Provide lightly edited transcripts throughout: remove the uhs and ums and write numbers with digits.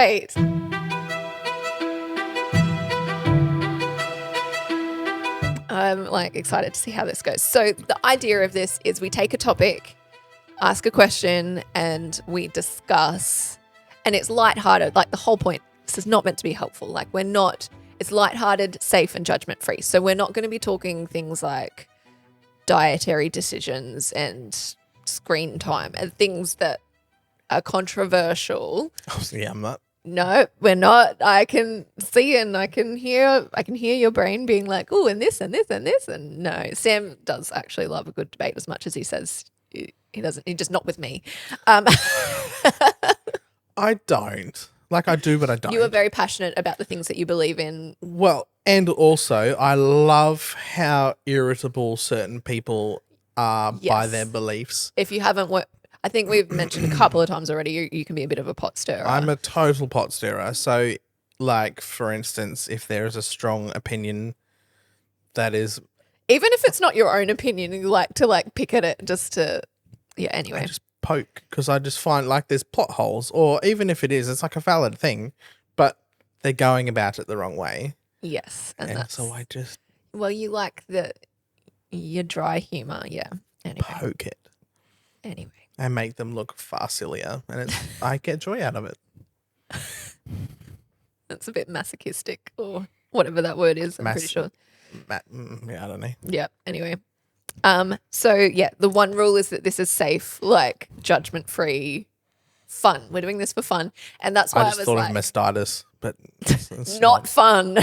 Great. I'm like excited to see how this goes. So the idea of this is we take a topic, ask a question, and we discuss. And it's lighthearted. Like the whole point, this is not meant to be helpful. Like it's lighthearted, safe, and judgment-free. So we're not going to be talking things like dietary decisions and screen time and things that are controversial. Oh, yeah, I'm not. No, we're not. I can see and I can hear your brain being like, oh, and this and this and this. And no, Sam does actually love a good debate as much as he says he doesn't. He's just not with me. I don't. Like I do, but I don't. You are very passionate about the things that you believe in. Well, and also I love how irritable certain people are by their beliefs. If you haven't I think we've mentioned a couple of times already, you can be a bit of a pot stirrer. I'm a total pot stirrer. So, like, for instance, if there is a strong opinion that is... Even if it's not your own opinion, you like to, pick at it just to... Yeah, anyway. I just poke because I just find, there's plot holes. Or even if it is, it's, a valid thing, but they're going about it the wrong way. Yes. And so I just... Well, you like your dry humour, yeah. Anyway. Poke it. Anyway. And make them look far sillier. And I get joy out of it. That's a bit masochistic or whatever that word is, I'm pretty sure. Yeah, I don't know. Yeah, anyway. So, yeah, the one rule is that this is safe, judgment-free, fun. We're doing this for fun. And that's why I was thought of mastitis, but it's not fun.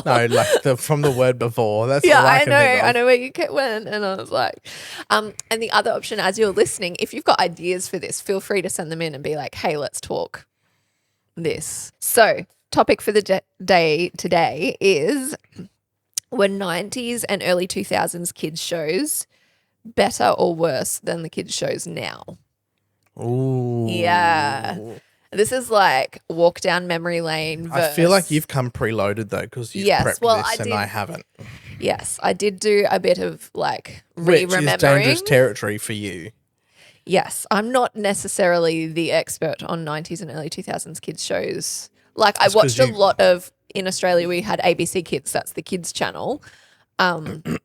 No, from the word before. That's yeah, all I can think of. I know where you went, and I was like, and the other option, as you're listening, if you've got ideas for this, feel free to send them in and be like, hey, let's talk this. So, topic for the day today is, were 90s and early 2000s kids shows better or worse than the kids shows now? Ooh. Yeah. This is walk down memory lane. I feel like you've come preloaded though because you've prepped this and I haven't. Yes, I did do a bit of re-remembering. Which is dangerous territory for you. Yes, I'm not necessarily the expert on 90s and early 2000s kids shows. I watched a lot of, in Australia we had ABC Kids, that's the kids channel. And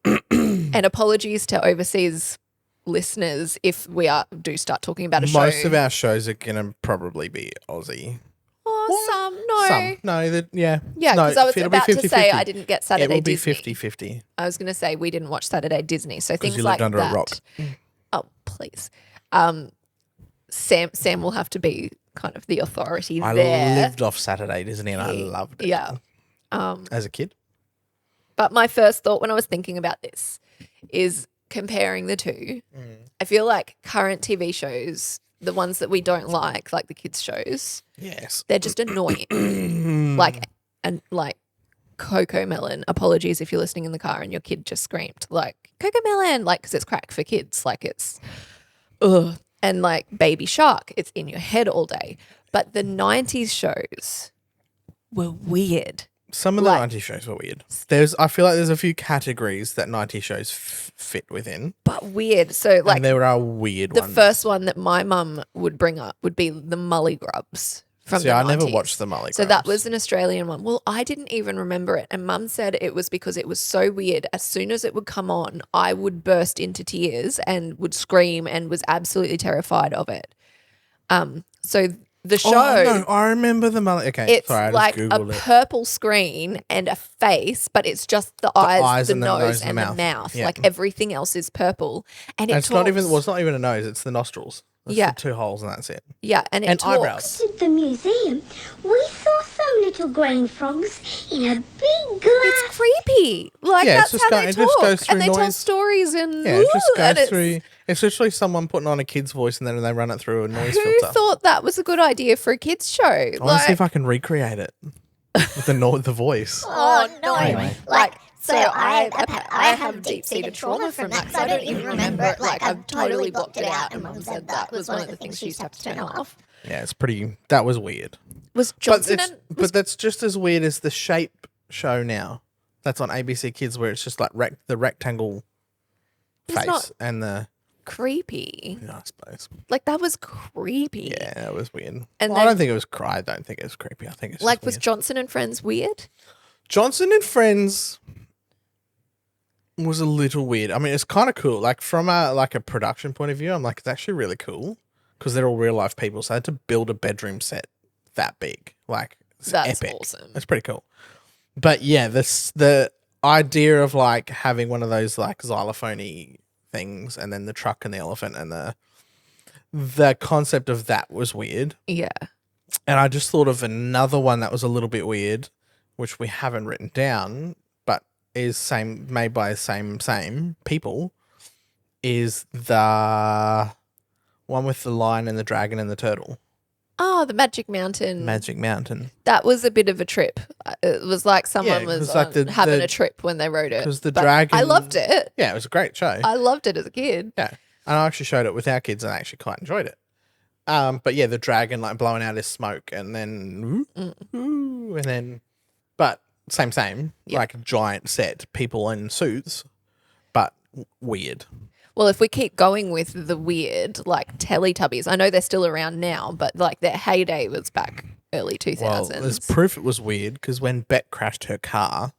apologies to overseas listeners if we do start talking about a show. Most of our shows are going to probably be Aussie. Oh, some, no. Some, no, yeah. Yeah, because I was about to say I didn't get Saturday Disney. It will be 50-50. I was going to say we didn't watch Saturday Disney, so things you like lived under that. a rock. Oh, please. Sam will have to be kind of the authority there. I lived off Saturday Disney and I loved it. Yeah. As a kid. But my first thought when I was thinking about this is comparing the two. I feel like current TV shows, the ones that we don't like the kids shows, yes, they're just annoying. like Coco Melon. Apologies if you're listening in the car and your kid just screamed Coco Melon, because it's crack for kids. It's ugh. And Baby Shark, it's in your head all day. But the 90s shows were weird. Some of the 90s shows were weird. I feel like there's a few categories that 90s shows fit within. But weird. So and there are weird ones. The first one that my mum would bring up would be the Mully Grubs from the 90s. I never watched the Mully Grubs. So that was an Australian one. Well, I didn't even remember it. And Mum said it was because it was so weird. As soon as it would come on, I would burst into tears and would scream and was absolutely terrified of it. So the show. Oh, no, I remember the Mully. Okay, it's sorry, I just Googled a purple screen and a face, but it's just the eyes, the nose, and the mouth. Yeah. Everything else is purple. And it's not even a nose, it's the nostrils. It's yeah. the two holes and that's it. Yeah, and it talks. Eyebrows. At the museum, we saw some little green frogs in a big glass. It's creepy. That's how they talk. Just goes through and they noise. tell stories and yeah, it just goes through. It's literally someone putting on a kid's voice and then they run it through a noise filter. Who thought that was a good idea for a kids show? I want to see if I can recreate it with the voice. Oh no! Anyway. So I have deep-seated trauma from that, so I don't even remember it. I've totally blocked it out, and Mum said that was one of the things she used to have to turn off. Yeah, it's pretty. That was weird. Was Johnson? But that's just as weird as the Shape show now. That's on ABC Kids, where it's just the rectangle face and the. creepy. Yeah, I suppose. Like that was creepy. Yeah, that was weird. And I then- don't think it was I don't think it was creepy. I think it's Like just was weird. Johnson and Friends weird? Johnson and Friends was a little weird. I mean, it's kind of cool. Like from a production point of view, I'm like, it's actually really cool because they're all real life people. So I had to build a bedroom set that big. Like it's That's epic. awesome. It's pretty cool. But yeah, the idea of like having one of those like xylophone-y things and then the truck and the elephant and the concept of that was weird. Yeah. And I just thought of another one that was a little bit weird, which we haven't written down, but is made by the same people, is the one with the lion and the dragon and the turtle. Oh, the Magic Mountain. Magic Mountain. That was a bit of a trip. It was like someone Yeah, it was was like having the- a trip when they wrote it. 'cause the But dragon- I loved it. Yeah, it was a great show. I loved it as a kid. Yeah. And I actually showed it with our kids and I actually quite enjoyed it. But yeah, the dragon like blowing out his smoke and then and then but same. Yeah. Like giant set, people in suits, but weird. Well, if we keep going with the weird, like Teletubbies, I know they're still around now, but like their heyday was back early 2000s. Well, there's proof it was weird because when Bet crashed her car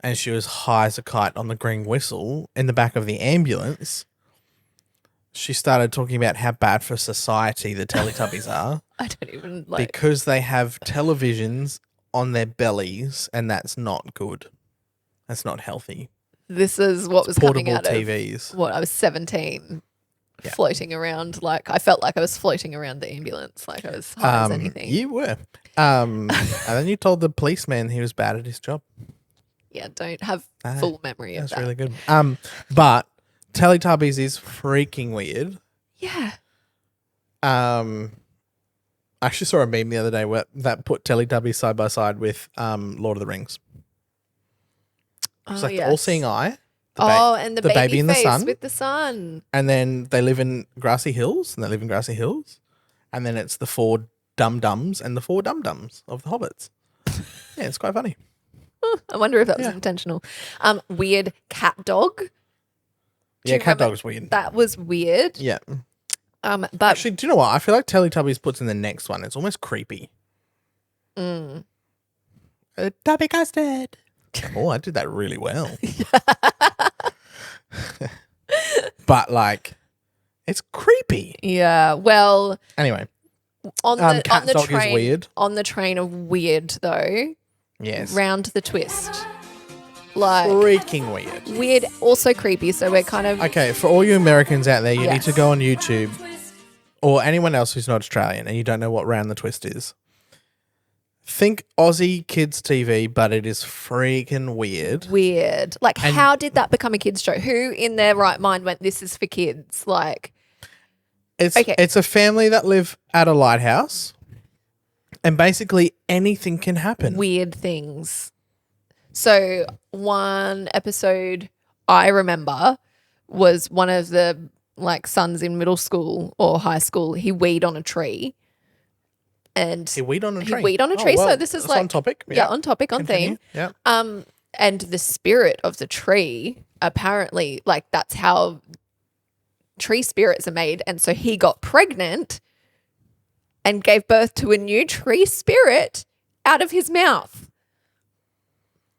and she was high as a kite on the green whistle in the back of the ambulance, she started talking about how bad for society the Teletubbies are I don't even like. because they have televisions on their bellies and that's not good. That's not healthy. This is what was coming Portable out of TVs. what I was 17, Yeah. floating around. Like I felt like I was floating around the ambulance, like I was high as anything. You were. And then you told the policeman he was bad at his job. Yeah, don't have full memory of That's that. really good. But Teletubbies is freaking weird. Yeah. I actually saw a meme the other day that put Teletubbies side by side with Lord of the Rings. It's like the all-seeing eye. And the baby in the face sun. with the sun. And then they live in grassy hills, and And then it's the four dum-dums and the four dum-dums of the hobbits. Yeah, it's quite funny. I wonder if that was Yeah. intentional. Weird cat dog. Yeah, you cat remember- dog's weird. That was weird. Yeah. But Actually, do you know what? I feel like Teletubbies puts in the next one. It's almost creepy. Tubby custard. Oh, I did that really well. But like, it's creepy. yeah, well, Anyway, on the cat on the dog is train, weird. on the train of weird though, yes, round the twist, like freaking weird. weird, also creepy. So we're kind of Okay, for all you Americans out there, you need to Yes. go on YouTube, or anyone else who's not Australian and you don't know what round the twist is. Think Aussie kids TV, but it is freaking weird. weird. Like, And- how did that become a kids show? Who in their right mind went, "This is for kids"? Like, Okay. It's a family that live at a lighthouse, and basically anything can happen. weird things. So one episode I remember was one of the like sons in middle school or high school. He weed on a tree, and He weed on a he tree. weed on a tree. well, so this is that's like on topic. yeah, on topic, on Continue. theme. Yeah. And the spirit of the tree apparently, like that's how tree spirits are made. And so he got pregnant and gave birth to a new tree spirit out of his mouth.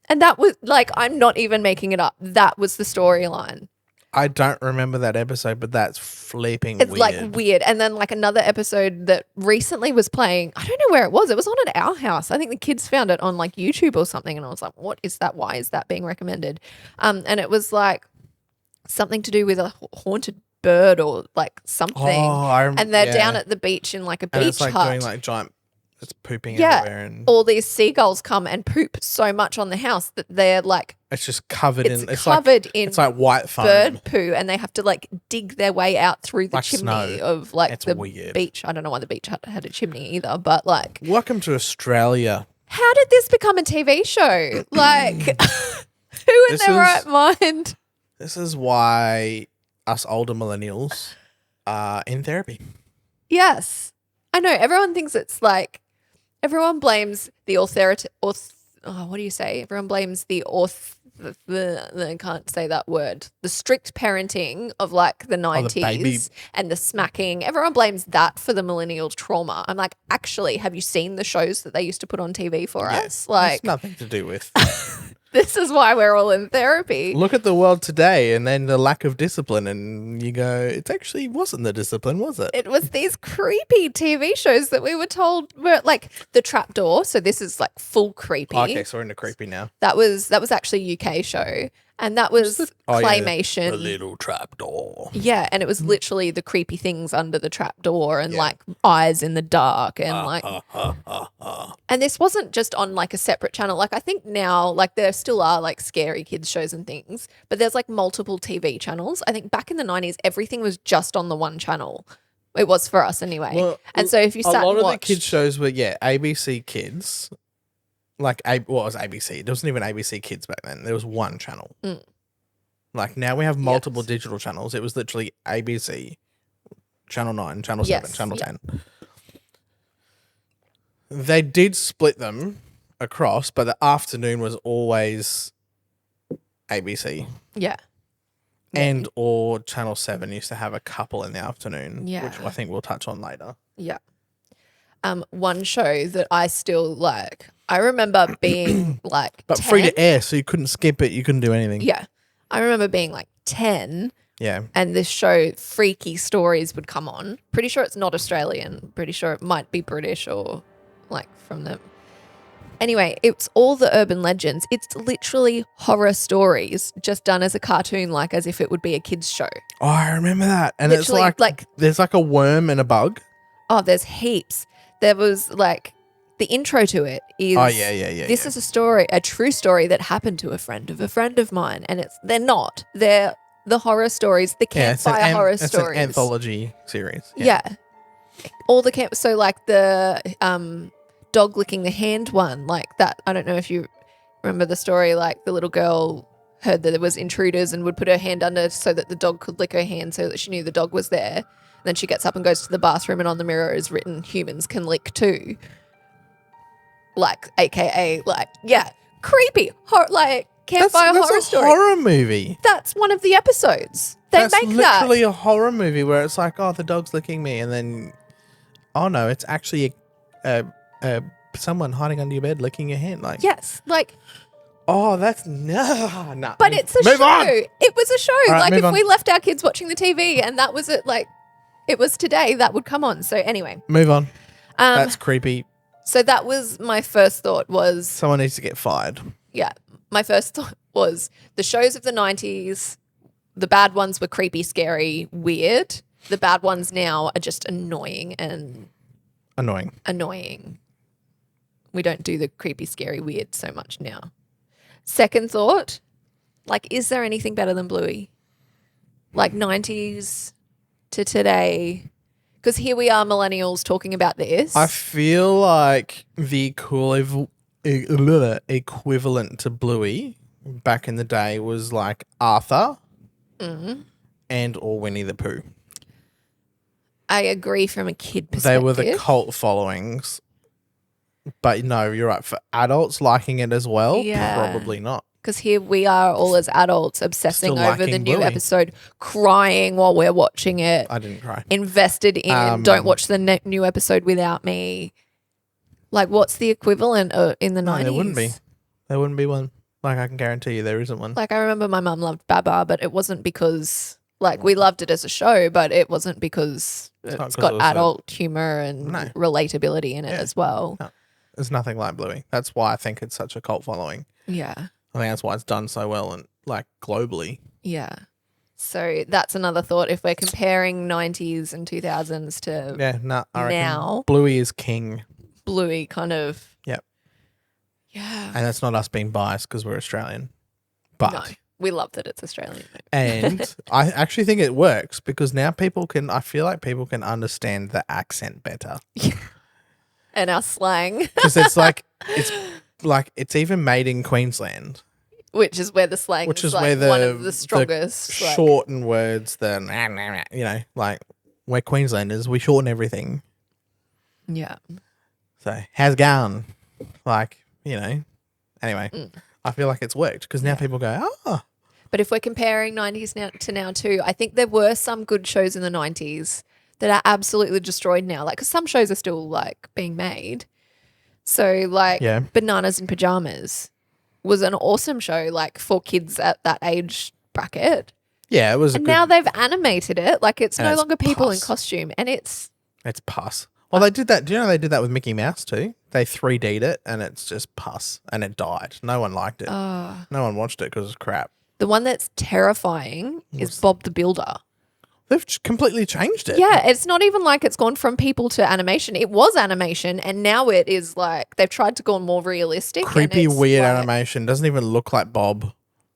And that was like, I'm not even making it up. That was the storyline. I don't remember that episode, but that's flipping It's weird. like weird. And then like another episode that recently was playing, I don't know where it was. It was on at our house. I think the kids found it on like YouTube or something. And I was like, what is that? Why is that being recommended? And it was like something to do with a haunted bird or like something. And they're down at the beach in like a and beach it's like hut. doing like giant. It's pooping Yeah. everywhere, and All these seagulls come and poop so much on the house that they're like it's just covered it's in. It's covered like in it's like white foam. bird poo, and they have to like dig their way out through the Like chimney snow. of like It's the weird. beach. I don't know why the beach had a chimney either, but like, Welcome to Australia. how did this become a TV show? Like, who in This their is- right mind? This is why us older millennials are in therapy. Yes, I know. Everyone thinks it's like everyone blames the what do you say? Everyone blames the I can't say that word. The strict parenting of like the 90s and the smacking. Everyone blames that for the millennial trauma. I'm like, actually, have you seen the shows that they used to put on TV for us? Like, it's nothing to do with. This is why we're all in therapy. Look at the world today and then the lack of discipline, and you go, it actually wasn't the discipline, was it? It was these creepy TV shows that we were told were like The Trapdoor. So this is like full creepy. Okay, so we're into creepy now. That was actually a UK show, and that was claymation. Yeah, the little trapdoor. Yeah, and it was literally the creepy things under the trapdoor and like eyes in the dark and like. And this wasn't just on like a separate channel. Like I think now, like there still are like scary kids shows and things, but there's like multiple TV channels. I think back in the 90s, everything was just on the one channel. It was for us anyway. Well, and so if you sat a lot and of the kids shows were ABC Kids. Like, what was ABC? There wasn't even ABC Kids back then. There was one channel. Like, now we have multiple digital channels. It was literally ABC, Channel 9, Channel 7, Channel 10. They did split them across, but the afternoon was always ABC. Yeah. And or Channel 7 used to have a couple in the afternoon, which I think we'll touch on later. Yeah. One show that I still like, I remember being like But 10. free to air, so you couldn't skip it. You couldn't do anything. Yeah. I remember being like 10. Yeah. And this show, Freaky Stories, would come on. Pretty sure it's not Australian. Pretty sure it might be British or like from them. Anyway, it's all the urban legends. It's literally horror stories just done as a cartoon, like as if it would be a kid's show. Oh, I remember that. And literally, it's like there's like a worm and a bug. Oh, there's heaps. There was like the intro to it is this is a story, a true story that happened to a friend of mine. And they're not. They're the horror stories, the campfire horror stories. It's an anthology series. Yeah. All the so like the dog licking the hand one, like that. I don't know if you remember the story, like the little girl heard that there was intruders and would put her hand under so that the dog could lick her hand so that she knew the dog was there. And then she gets up and goes to the bathroom and on the mirror is written, humans can lick too. Like, AKA, like, creepy, like campfire horror story. That's a horror movie. That's one of the episodes. That's literally a horror movie where it's like, oh, the dog's licking me, and then, oh no, it's actually someone hiding under your bed licking your hand. Like, yes, like. Oh, that's no. But it's a show. On. It was a show. Right, like if we left our kids watching the TV and that was it, like it was today, that would come on. So anyway, move on. That's creepy. So that was my first thought was someone needs to get fired. Yeah. My first thought was the shows of the 90s, the bad ones were creepy, scary, weird. The bad ones now are just annoying. We don't do the creepy, scary, weird so much now. Second thought, like, is there anything better than Bluey? Like 90s to today. Because here we are, millennials, talking about this. I feel like the equivalent to Bluey back in the day was like Arthur and or Winnie the Pooh. I agree from a kid perspective. They were the cult followings. But no, you're right. For adults liking it as well, probably not. Because here we are all as adults obsessing over the new Bluey. Episode, crying while we're watching it. I didn't cry. Invested in, don't watch the new episode without me. Like, what's the equivalent in the 90s? There wouldn't be. There wouldn't be one. Like, I can guarantee you there isn't one. Like, I remember my mum loved Baba, but it wasn't because, like, we loved it as a show, but it wasn't because it's got adult humor and relatability in it as well. No. There's nothing like Bluey. That's why I think it's such a cult following. Yeah. I think that's why it's done so well and like globally. Yeah. So that's another thought. If we're comparing 90s and 2000s to I reckon now, Bluey is king. Bluey kind of. Yep. Yeah. And that's not us being biased because we're Australian. But no, we love that it's Australian. And I actually think it works because now I feel like people can understand the accent better. And our slang. Because it's even made in Queensland. Which is where the slang is like one of the strongest. The shorten words, like we're Queenslanders, we shorten everything. Yeah. So, how's it going? Like, anyway. I feel like it's worked because now people go, oh. But if we're comparing 90s now to now too, I think there were some good shows in the 90s that are absolutely destroyed now. Like, 'cause some shows are still like being made. So like Bananas in Pajamas was an awesome show like for kids at that age bracket. Yeah, it was. And now they've animated it. Like it's no it's longer people in pus. costume, and it's pus. Well, they did that. Do you know they did that with Mickey Mouse too? They 3D'd it and it's just pus and it died. No one liked it. No one watched it because it's crap. The one that's terrifying is Bob the Builder. They've completely changed it. Yeah, it's not even like it's gone from people to animation. It was animation and now it is like they've tried to go more realistic. Creepy, weird animation. Doesn't even look like Bob.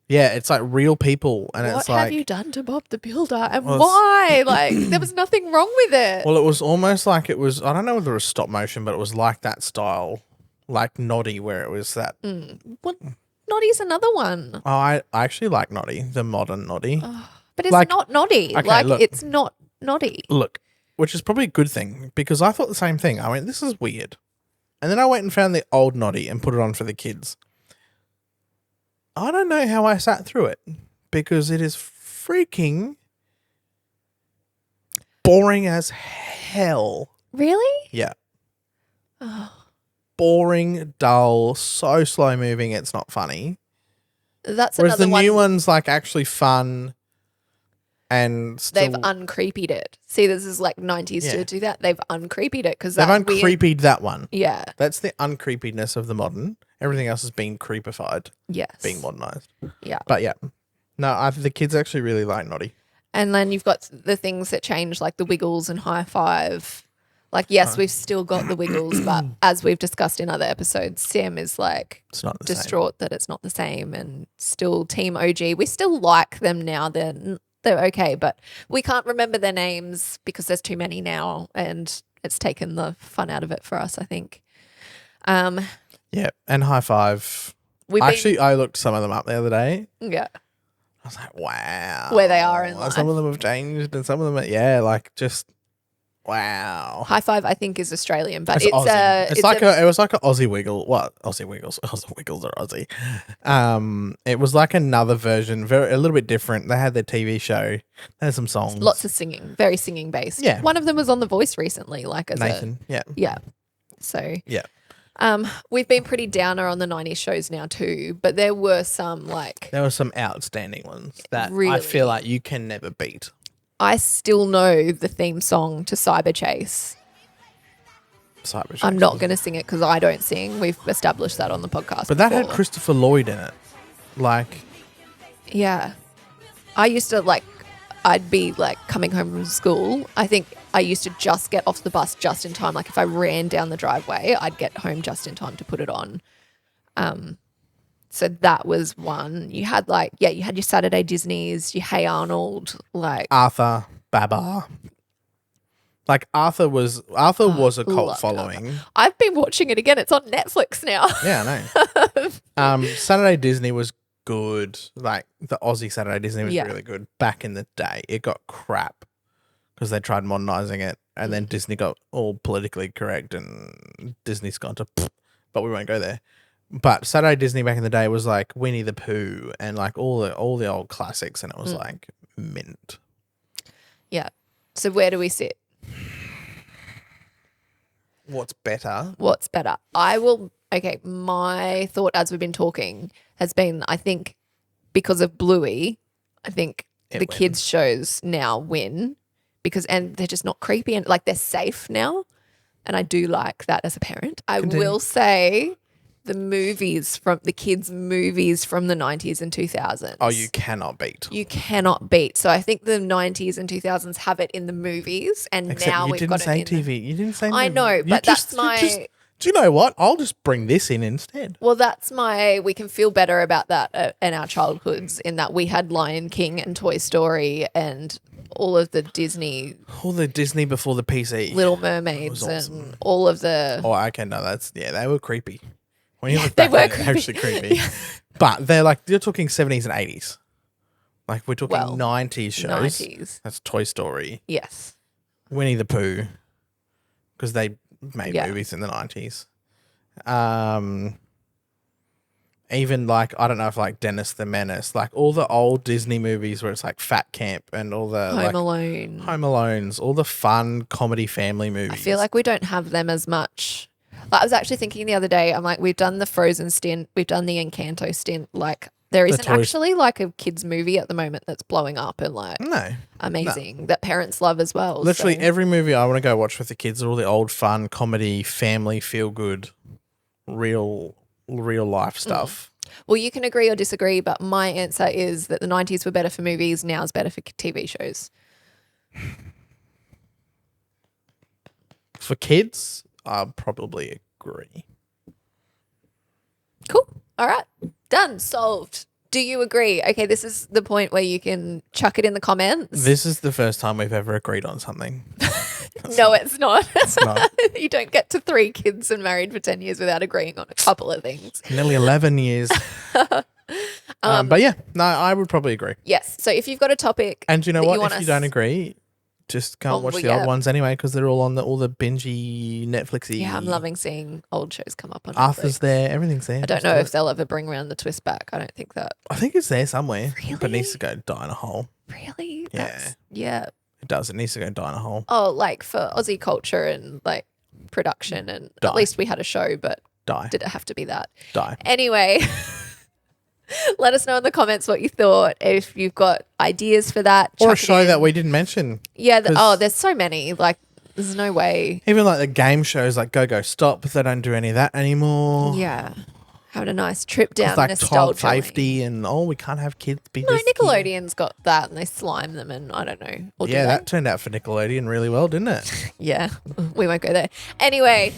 Yeah, it's like real people. And what it's like. What have you done to Bob the Builder and why? Like there was nothing wrong with it. Well, it was almost like it was, I don't know whether it was stop motion, but it was like that style, like Noddy, where it was that. Well, Noddy's another one. Oh, I actually like Noddy, the modern Noddy. But it's Like- not Noddy. Okay, like look. it's not Noddy. Look, which is probably a good thing because I thought the same thing. I went, this is weird. And then I went and found the old Noddy and put it on for the kids. I don't know how I sat through it because it is freaking boring as hell. Really? Yeah. Oh, Boring, dull, so slow moving, it's not funny. that's Whereas another the one. new one's like actually fun and still. They've uncreepied it. See, this is like 90s to do that. They've uncreepied it because They've that weird. uncreepied that one. Yeah. That's the uncreepiness of the modern. Everything else has been creepified, Yes. being modernized. Yeah. But yeah. No, the kids actually really like Noddy. And then you've got the things that change, like the Wiggles and High Five. Like, yes, we've still got the Wiggles, but as we've discussed in other episodes, Sam is like It's not the distraught that it's not the same, and still Team OG. We still like them now. They're okay, but we can't remember their names because there's too many now, and it's taken the fun out of it for us, I think. Yeah. And High Five. I looked some of them up the other day. Yeah. I was like, wow. Where they are in life. Some of them have changed and some of them, like just, wow. High Five, I think, is Australian, but It's Aussie. It was like an Aussie Wiggle. What? Aussie Wiggles. Aussie Wiggles are Aussie. It was like another version, a little bit different. They had their TV show. They had some songs. lots of singing, very singing based. Yeah. One of them was on The Voice recently, like as Nathan. yeah. So Yeah. we've been pretty downer on the 90s shows now too, but there were some like There were some outstanding ones that I Really? feel like you can never beat. I still know the theme song to Cyber Chase. Cyber I'm Chase. not going to sing it because I don't sing. We've established that on the podcast. But that had before. Christopher Lloyd in it. Like, Yeah. I used to I'd be like coming home from school. I think I used to just get off the bus just in time. Like if I ran down the driveway, I'd get home just in time to put it on. So that was one. You had you had your Saturday Disneys, your Hey Arnold, like Arthur, Baba. Like Arthur was a cult loved following. I've been watching it again. It's on Netflix now. Yeah, I know. Saturday Disney was good. Like the Aussie Saturday Disney was really good back in the day. It got crap because they tried modernizing it, and then Disney got all politically correct, and Disney's gone to. But we won't go there. But Saturday Disney back in the day was like Winnie the Pooh and like all the old classics, and it was like mint. Yeah. So where do we sit? What's better? What's better? My thought as we've been talking has been, I think, because of Bluey, I think the kids' shows now win and they're just not creepy and like they're safe now. And I do like that as a parent. I will say the kids' movies from the 90s and 2000s. Oh, you cannot beat. You cannot beat. So I think the 90s and 2000s have it in the movies, and Except now you we've didn't got say it in TV. You didn't say. I movie. know, You but that's my. Do you know what? I'll just bring this in instead. Well, we can feel better about that in our childhoods, in that we had Lion King and Toy Story and all of the Disney. All the Disney before the PC. Little Mermaids awesome. and all of the. Oh, okay, no, they were creepy. When you look they back, were they're actually creepy. But you're talking 70s and 80s. Like we're talking 90s shows. 90s. That's Toy Story, Yes. Winnie the Pooh, because they made movies in the 90s. Even like, I don't know if like Dennis the Menace, like all the old Disney movies where it's like Fat Camp and all the Home Alone. Home Alones, all the fun comedy family movies. I feel like we don't have them as much. Like, I was actually thinking the other day, I'm like, we've done the Frozen stint, we've done the Encanto stint. Like, there isn't actually like a kids movie at the moment that's blowing up and like amazing that parents love as well. Literally every movie I want to go watch with the kids are all the old fun comedy, family, feel good, real life stuff. Well, you can agree or disagree, but my answer is that the 90s were better for movies, now is better for TV shows. For kids, I probably agree. Cool. All right. Done. Solved. Do you agree? Okay, this is the point where you can chuck it in the comments. This is the first time we've ever agreed on something. No, it's not. It's not. You don't get to 3 kids and married for 10 years without agreeing on a couple of things. Nearly 11 years. But yeah, no, I would probably agree. Yes. So if you've got a topic, and you know that what? you want If you don't agree, just go and watch the old ones anyway, because they're all on all the bingey Netflixy. Yeah, I'm loving seeing old shows come up on Arthur's Netflix. there, everything's there. I don't know if they'll ever bring around the twist back. I don't think that. I think it's there somewhere. Really? But it needs to go die in a hole. Really? Yeah. Yeah. It does. It needs to go die in a hole. Oh, like for Aussie culture and like production, and at least we had a show, but did it have to be that? Die. Anyway, let us know in the comments what you thought. If you've got ideas for that, or a show that we didn't mention. Yeah. There's so many. Like, there's no way. Even like the game shows like Go Go Stop, they don't do any of that anymore. Yeah. Having a nice trip down like nostalgia child safety and we can't have kids be No, Nickelodeon's got that and they slime them and I don't know. Or yeah, that turned out for Nickelodeon really well, didn't it? Yeah, we won't go there. Anyway,